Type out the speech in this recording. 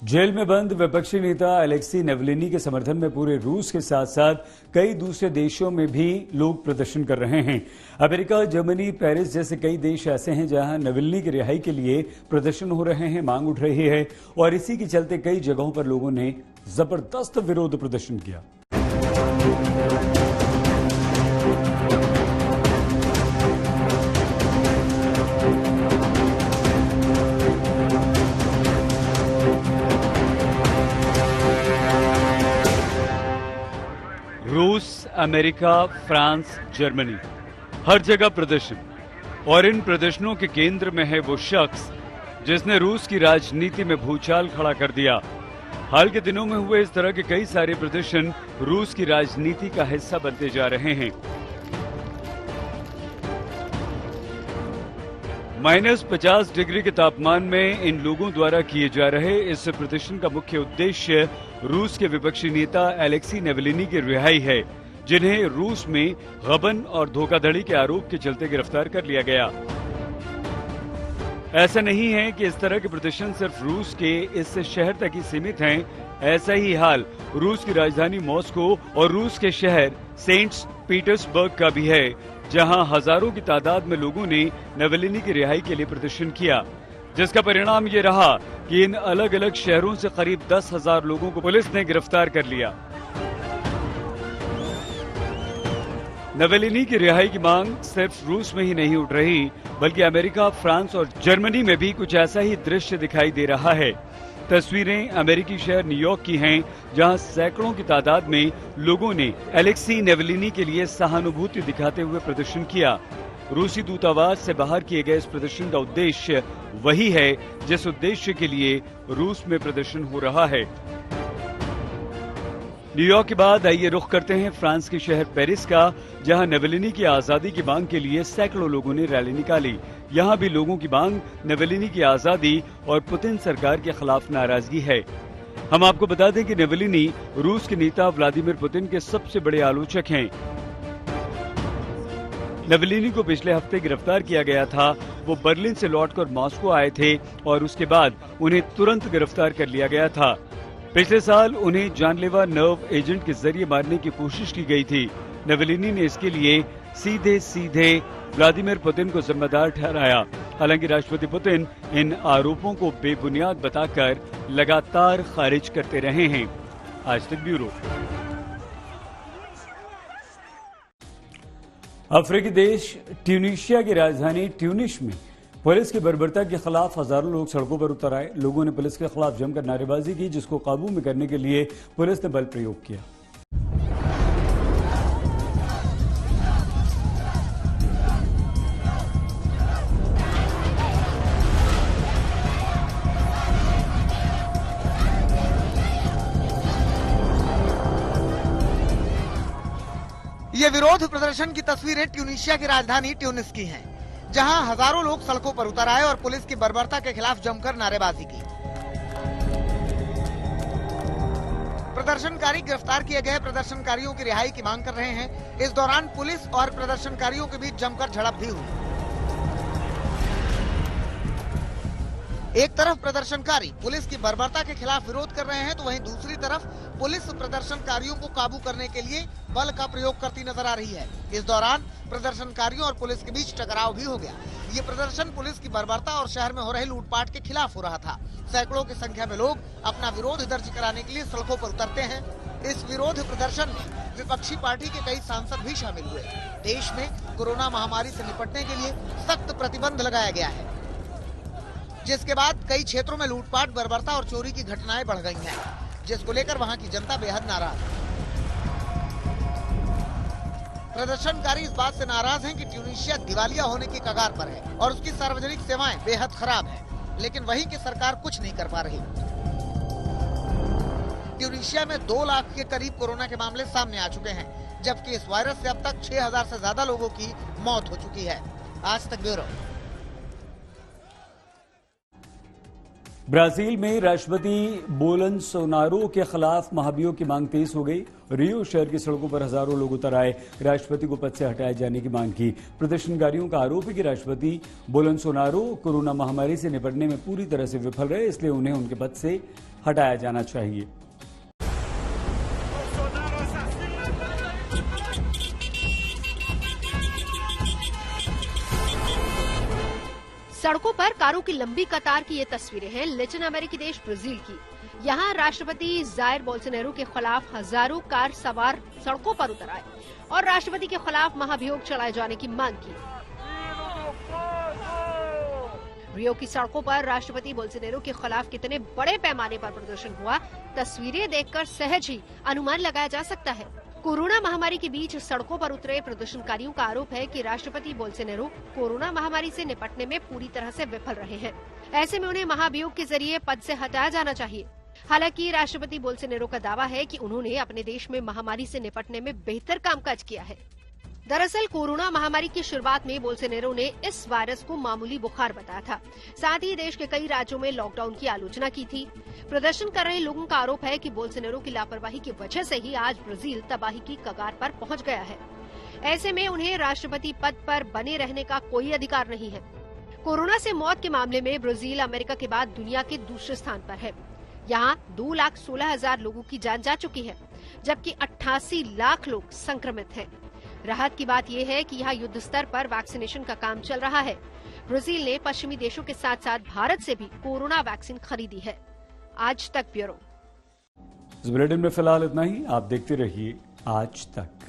Jail में बंद विपक्षी नेता अलेक्सी नेवलिनी के समर्थन में पूरे रूस के साथ साथ कई दूसरे देशों में भी लोग प्रदर्शन कर रहे हैं। अमेरिका, जर्मनी, पेरिस जैसे कई देश ऐसे हैं जहां नेवलिनी की रिहाई के लिए प्रदर्शन हो रहे हैं, मांग उठ रही है और इसी के चलते कई जगहों पर लोगों ने जबरदस्त विरोध प्रदर्शन किया। रूस, अमेरिका, फ्रांस, जर्मनी, हर जगह प्रदर्शन। और इन प्रदर्शनों के केंद्र में है वो शख्स जिसने रूस की राजनीति में भूचाल खड़ा कर दिया। हाल के दिनों में हुए इस तरह के कई सारे प्रदर्शन रूस की राजनीति का हिस्सा बनते जा रहे हैं। -50 डिग्री के तापमान में इन लोगों द्वारा किए जा रहे इस प्रदर्शन का मुख्य उद्देश्य रूस के विपक्षी नेता अलेक्सी नेवलिनी की रिहाई है, जिन्हें रूस में गबन और धोखाधड़ी के आरोप के चलते गिरफ्तार कर लिया गया। ऐसा नहीं है कि इस तरह के प्रदर्शन सिर्फ रूस के इस शहर तक ही सीमित हैं। ऐसा ही हाल रूस की राजधानी मॉस्को और रूस के शहर सेंट पीटर्सबर्ग का भी है, जहां हजारों की तादाद में लोगों ने नेवलिनी की रिहाई के लिए प्रदर्शन किया, जिसका परिणाम ये रहा कि इन अलग अलग शहरों से करीब 10,000 लोगों को पुलिस ने गिरफ्तार कर लिया। नेवलिनी की रिहाई की मांग सिर्फ रूस में ही नहीं उठ रही, बल्कि अमेरिका, फ्रांस और जर्मनी में भी कुछ ऐसा ही दृश्य दिखाई दे रहा है। तस्वीरें अमेरिकी शहर न्यूयॉर्क की हैं, जहां सैकड़ों की तादाद में लोगों ने अलेक्सी नेवलिनी के लिए सहानुभूति दिखाते हुए प्रदर्शन किया। रूसी दूतावास से बाहर किए गए इस प्रदर्शन का उद्देश्य वही है जिस उद्देश्य के लिए रूस में प्रदर्शन हो रहा है। न्यूयॉर्क के बाद आइए रुख करते हैं फ्रांस के शहर पेरिस का, जहां नेवलिनी की आजादी की मांग के लिए सैकड़ों लोगों ने रैली निकाली। यहां भी लोगों की मांग नेवलिनी की आजादी और पुतिन सरकार के खिलाफ नाराजगी है। हम आपको बता दें कि नेवलिनी रूस के नेता व्लादिमीर पुतिन के सबसे बड़े आलोचक हैं। नेवलिनी को पिछले हफ्ते गिरफ्तार किया गया था। वो बर्लिन से लौटकर मॉस्को आए थे और उसके बाद उन्हें तुरंत गिरफ्तार कर लिया गया था। पिछले साल उन्हें जानलेवा नर्व एजेंट के जरिए मारने की कोशिश की गई थी। नेवलिनी ने इसके लिए सीधे व्लादिमीर पुतिन को जिम्मेदार ठहराया। हालांकि राष्ट्रपति पुतिन इन आरोपों को बेबुनियाद बताकर लगातार खारिज करते रहे हैं। आज तक ब्यूरो। अफ्रीकी देश ट्यूनीशिया की राजधानी ट्यूनिस में पुलिस की बर्बरता के खिलाफ हजारों लोग सड़कों पर उतर आए। लोगों ने पुलिस के खिलाफ जमकर नारेबाजी की, जिसको काबू में करने के लिए पुलिस ने बल प्रयोग किया। ये विरोध प्रदर्शन की तस्वीरें ट्यूनीशिया की राजधानी ट्यूनिस की हैं, जहां हजारों लोग सड़कों पर उतर आए और पुलिस की बर्बरता के खिलाफ जमकर नारेबाजी की। प्रदर्शनकारी गिरफ्तार किए गए प्रदर्शनकारियों की रिहाई की मांग कर रहे हैं। इस दौरान पुलिस और प्रदर्शनकारियों के बीच जमकर झड़प भी हुई। एक तरफ प्रदर्शनकारी पुलिस की बर्बरता के खिलाफ विरोध कर रहे हैं, तो वहीं दूसरी तरफ पुलिस प्रदर्शनकारियों को काबू करने के लिए बल का प्रयोग करती नजर आ रही है। इस दौरान प्रदर्शनकारियों और पुलिस के बीच टकराव भी हो गया। ये प्रदर्शन पुलिस की बर्बरता और शहर में हो रहे लूटपाट के खिलाफ हो रहा था। सैकड़ों की संख्या में लोग अपना विरोध दर्ज कराने के लिए सड़कों पर उतरते हैं। इस विरोध प्रदर्शन में विपक्षी पार्टी के कई सांसद भी शामिल हुए। देश में कोरोना महामारी से निपटने के लिए सख्त प्रतिबंध लगाया गया है, जिसके बाद कई क्षेत्रों में लूटपाट, बर्बरता और चोरी की घटनाएं बढ़ गई हैं, जिसको लेकर वहां की जनता बेहद नाराज है। प्रदर्शनकारी इस बात से नाराज हैं कि ट्यूनीशिया दिवालिया होने की कगार पर है और उसकी सार्वजनिक सेवाएं बेहद खराब हैं, लेकिन वहीं की सरकार कुछ नहीं कर पा रही। ट्यूनीशिया में 2 लाख के करीब कोरोना के मामले सामने आ चुके हैं, जबकि इस वायरस से अब तक 6,000 से ज्यादा लोगों की मौत हो चुकी है। आज तक ब्यूरो। ब्राजील में राष्ट्रपति बोलसोनारो के खिलाफ महाभियोग की मांग तेज हो गई। रियो शहर की सड़कों पर हजारों लोग उतर आए, राष्ट्रपति को पद से हटाए जाने की मांग की। प्रदर्शनकारियों का आरोप है कि राष्ट्रपति बोलसोनारो कोरोना महामारी से निपटने में पूरी तरह से विफल रहे, इसलिए उन्हें उनके पद से हटाया जाना चाहिए। सड़कों पर कारों की लंबी कतार की ये तस्वीरें हैं लैटिन अमेरिकी देश ब्राजील की। यहाँ राष्ट्रपति जायर बोल्सोनारो के खिलाफ हजारों कार सवार सड़कों पर उतर आए और राष्ट्रपति के खिलाफ महाभियोग चलाए जाने की मांग की। रियो की सड़कों पर राष्ट्रपति बोल्सोनारो के खिलाफ कितने बड़े पैमाने पर प्रदर्शन हुआ, तस्वीरें देखकर सहज ही अनुमान लगाया जा सकता है। कोरोना महामारी के बीच सड़कों पर उतरे प्रदर्शनकारियों का आरोप है कि राष्ट्रपति बोल्सोनारो कोरोना महामारी से निपटने में पूरी तरह से विफल रहे हैं। ऐसे में उन्हें महाभियोग के जरिए पद से हटाया जाना चाहिए। हालांकि राष्ट्रपति बोल्सोनारो का दावा है कि उन्होंने अपने देश में महामारी से निपटने में बेहतर कामकाज किया है। दरअसल कोरोना महामारी की शुरुआत में बोल्सोनारो ने इस वायरस को मामूली बुखार बताया था। साथ ही देश के कई राज्यों में लॉकडाउन की आलोचना की थी। प्रदर्शन कर रहे लोगों का आरोप है कि बोल्सोनारो की लापरवाही की वजह से ही आज ब्राजील तबाही की कगार पर पहुंच गया है। ऐसे में उन्हें राष्ट्रपति पद पर बने रहने का कोई अधिकार नहीं है। कोरोना से मौत के मामले में ब्राजील अमेरिका के बाद दुनिया के दूसरे स्थान पर है। यहाँ 2,16,000 लोगों की जान जा चुकी है, जबकि 88 लाख लोग संक्रमित हैं। राहत की बात यह है कि यहाँ युद्ध स्तर पर वैक्सीनेशन का काम चल रहा है। ब्राजील ने पश्चिमी देशों के साथ साथ भारत से भी कोरोना वैक्सीन खरीदी है। आज तक ब्यूरो। इस बुलेटिन में फिलहाल इतना ही। आप देखते रहिए आज तक।